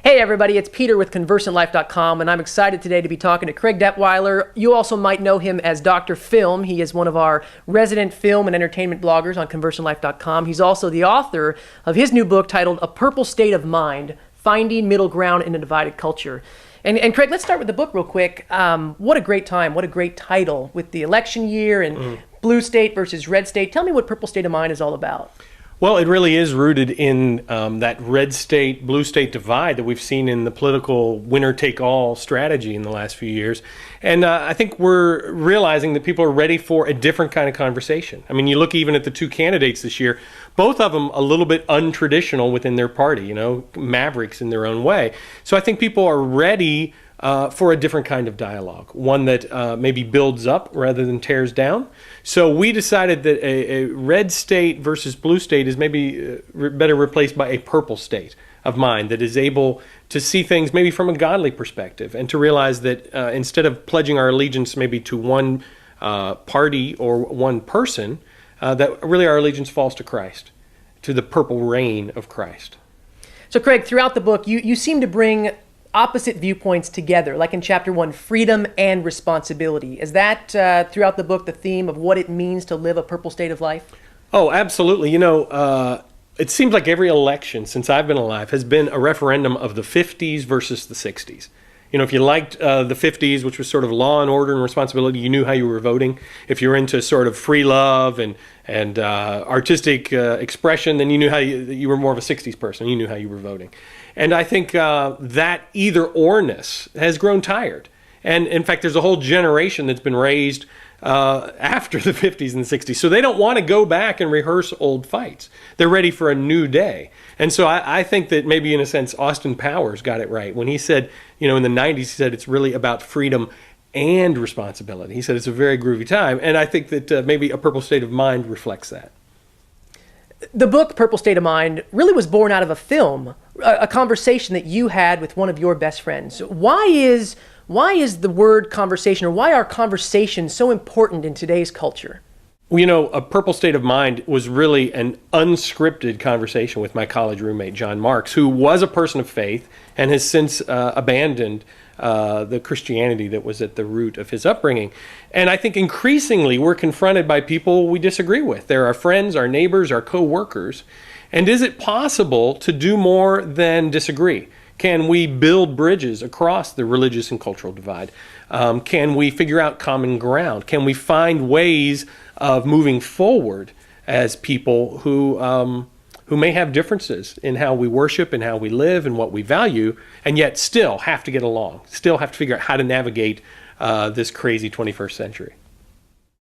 Hey everybody, it's Peter with ConversantLife.com, and I'm excited today to be talking to Craig Detweiler. You also might know him as Dr. Film. He is one of our resident film and entertainment bloggers on ConversantLife.com. He's also the author of his new book titled A Purple State of Mind, Finding Middle Ground in a Divided Culture. And Craig, let's start with the book real quick. What a great time, what a great title with the election year and blue state versus red state. Tell me what Purple State of Mind is all about. Well, it really is rooted in that red state, blue state divide that we've seen in the political winner-take-all strategy in the last few years. And I think we're realizing that people are ready for a different kind of conversation. I mean, you look even at the two candidates this year, both of them a little bit untraditional within their party, you know, mavericks in their own way. So I think people are ready for a different kind of dialogue, one that maybe builds up rather than tears down. So we decided that a red state versus blue state is maybe better replaced by a purple state of mind that is able to see things maybe from a godly perspective and to realize that instead of pledging our allegiance maybe to one party or one person, that really our allegiance falls to Christ, to the purple reign of Christ. So Craig, throughout the book, you seem to bring opposite viewpoints together, like in chapter 1, freedom and responsibility. Is that throughout the book the theme of what it means to live a purple state of life? Oh, absolutely. You know, it seems like every election since I've been alive has been a referendum of the 50s versus the 60s. You know, if you liked the 50s, which was sort of law and order and responsibility, you knew how you were voting. If you were into sort of free love and artistic expression, then you knew how you were more of a 60s person. You knew how you were voting. And I think that either-orness has grown tired. And in fact, there's a whole generation that's been raised after the 50s and the 60s. So they don't want to go back and rehearse old fights. They're ready for a new day. And so I think that maybe in a sense, Austin Powers got it right. When he said, you know, in the 90s, he said it's really about freedom and responsibility. He said it's a very groovy time. And I think that maybe A Purple State of Mind reflects that. The book, Purple State of Mind, really was born out of a film, a conversation that you had with one of your best friends. Why is the word conversation, or why are conversations so important in today's culture? Well, you know, A Purple State of Mind was really an unscripted conversation with my college roommate, John Marks, who was a person of faith and has since abandoned the Christianity that was at the root of his upbringing. And I think increasingly we're confronted by people we disagree with. They're our friends, our neighbors, our co-workers. And is it possible to do more than disagree? Can we build bridges across the religious and cultural divide? Can we figure out common ground? Can we find ways of moving forward as people who may have differences in how we worship and how we live and what we value, and yet still have to get along, still have to figure out how to navigate this crazy 21st century?